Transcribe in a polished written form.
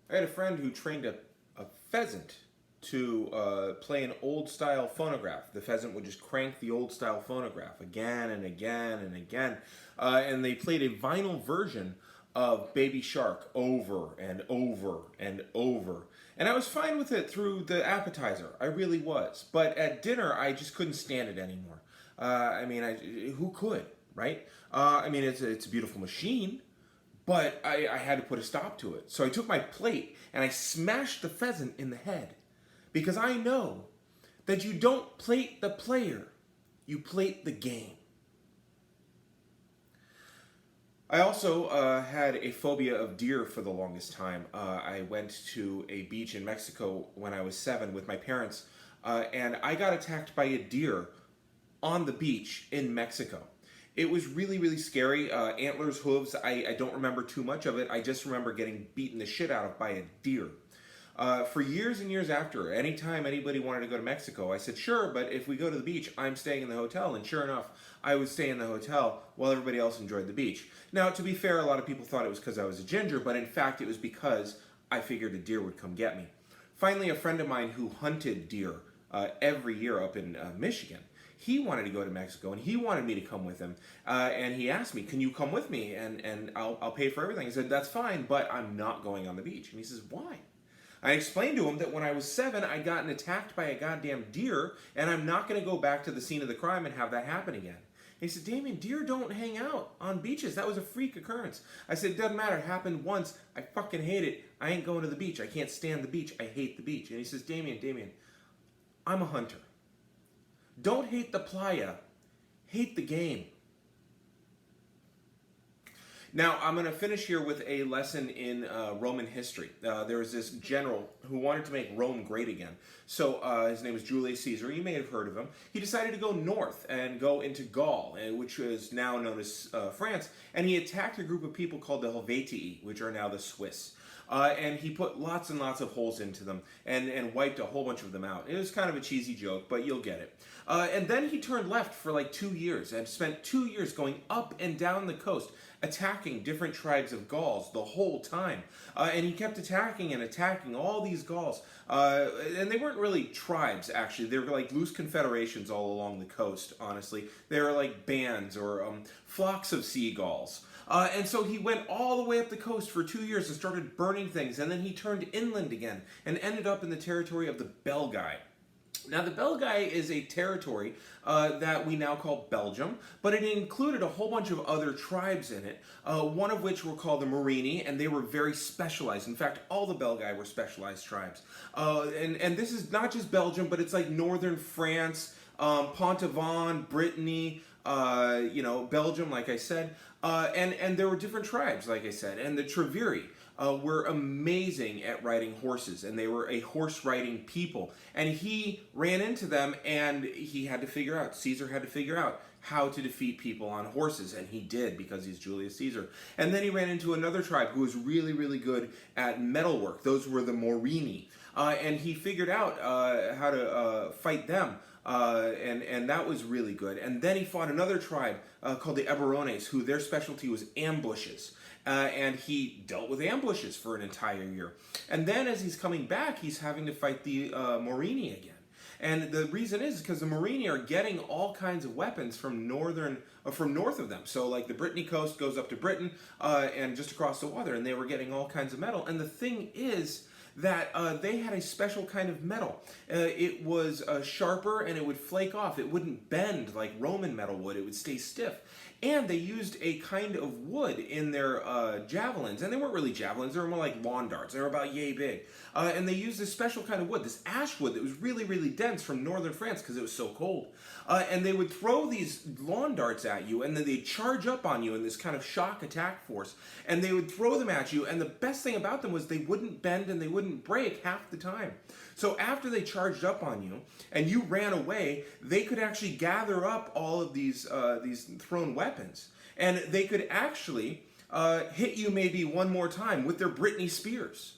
I had a friend who trained a pheasant to play an old style phonograph. The pheasant would just crank the old style phonograph again and again and again. And they played a vinyl version of Baby Shark over and over and over. And I was fine with it through the appetizer. I really was. But at dinner, I just couldn't stand it anymore. Who could, right? It's a beautiful machine, but I had to put a stop to it. So I took my plate and I smashed the pheasant in the head. Because I know that you don't plate the player, you plate the game. I also had a phobia of deer for the longest time. I went to a beach in Mexico when I was 7 with my parents, and I got attacked by a deer on the beach in Mexico. It was really, really scary. Antlers, hooves, I don't remember too much of it. I just remember getting beaten the shit out of by a deer. For years and years after, anytime anybody wanted to go to Mexico, I said, sure, but if we go to the beach, I'm staying in the hotel. And sure enough, I would stay in the hotel while everybody else enjoyed the beach. Now, to be fair, a lot of people thought it was because I was a ginger, but in fact, it was because I figured a deer would come get me. Finally, a friend of mine who hunted deer every year up in Michigan, he wanted to go to Mexico, and he wanted me to come with him. And he asked me, can you come with me? And I'll pay for everything. I said, that's fine, but I'm not going on the beach. And he says, why? I explained to him that when I was 7, I'd gotten attacked by a goddamn deer, and I'm not going to go back to the scene of the crime and have that happen again. He said, Damian, deer don't hang out on beaches. That was a freak occurrence. I said, it doesn't matter. It happened once. I fucking hate it. I ain't going to the beach. I can't stand the beach. I hate the beach. And he says, Damian, I'm a hunter. Don't hate the playa. Hate the game. Now, I'm going to finish here with a lesson in Roman history. There was this general who wanted to make Rome great again. So his name was Julius Caesar. You may have heard of him. He decided to go north and go into Gaul, which is now known as France. And he attacked a group of people called the Helvetii, which are now the Swiss. And he put lots and lots of holes into them and wiped a whole bunch of them out. It was kind of a cheesy joke, but you'll get it. And then he turned left for like 2 years and spent 2 years going up and down the coast, attacking different tribes of Gauls the whole time. And he kept attacking and attacking all these Gauls. And they weren't really tribes, actually. They were like loose confederations all along the coast, honestly. They were like bands or flocks of seagulls. And so he went all the way up the coast for 2 years and started burning things. And then he turned inland again and ended up in the territory of the Belgae. Now, the Belgae is a territory that we now call Belgium, but it included a whole bunch of other tribes in it, one of which were called the Morini, and they were very specialized. In fact, all the Belgae were specialized tribes. And this is not just Belgium, but it's like northern France, Pontauban, Brittany, Belgium, like I said, and there were different tribes, like I said, and the Treviri were amazing at riding horses, and they were a horse-riding people. And he ran into them, and Caesar had to figure out how to defeat people on horses, and he did because he's Julius Caesar. And then he ran into another tribe who was really, really good at metalwork. Those were the Morini. And he figured out how to fight them. And that was really good. And then he fought another tribe called the Eburones, who their specialty was ambushes. And he dealt with ambushes for an entire year. And then as he's coming back, he's having to fight the Morini again. And the reason is because the Morini are getting all kinds of weapons from north of them. So like the Brittany coast goes up to Britain and just across the water, and they were getting all kinds of metal. And the thing is that they had a special kind of metal. It was sharper and it would flake off. It wouldn't bend like Roman metal would. It would stay stiff. And they used a kind of wood in their javelins. And they weren't really javelins. They were more like lawn darts. They were about yay big. And they used this special kind of wood, this ash wood that was really, really dense from northern France because it was so cold. And they would throw these lawn darts at you, and then they'd charge up on you in this kind of shock attack force. And they would throw them at you, and the best thing about them was they wouldn't bend and they wouldn't break half the time. So after they charged up on you and you ran away, they could actually gather up all of these thrown weapons, and they could actually hit you maybe one more time with their Brittany spears.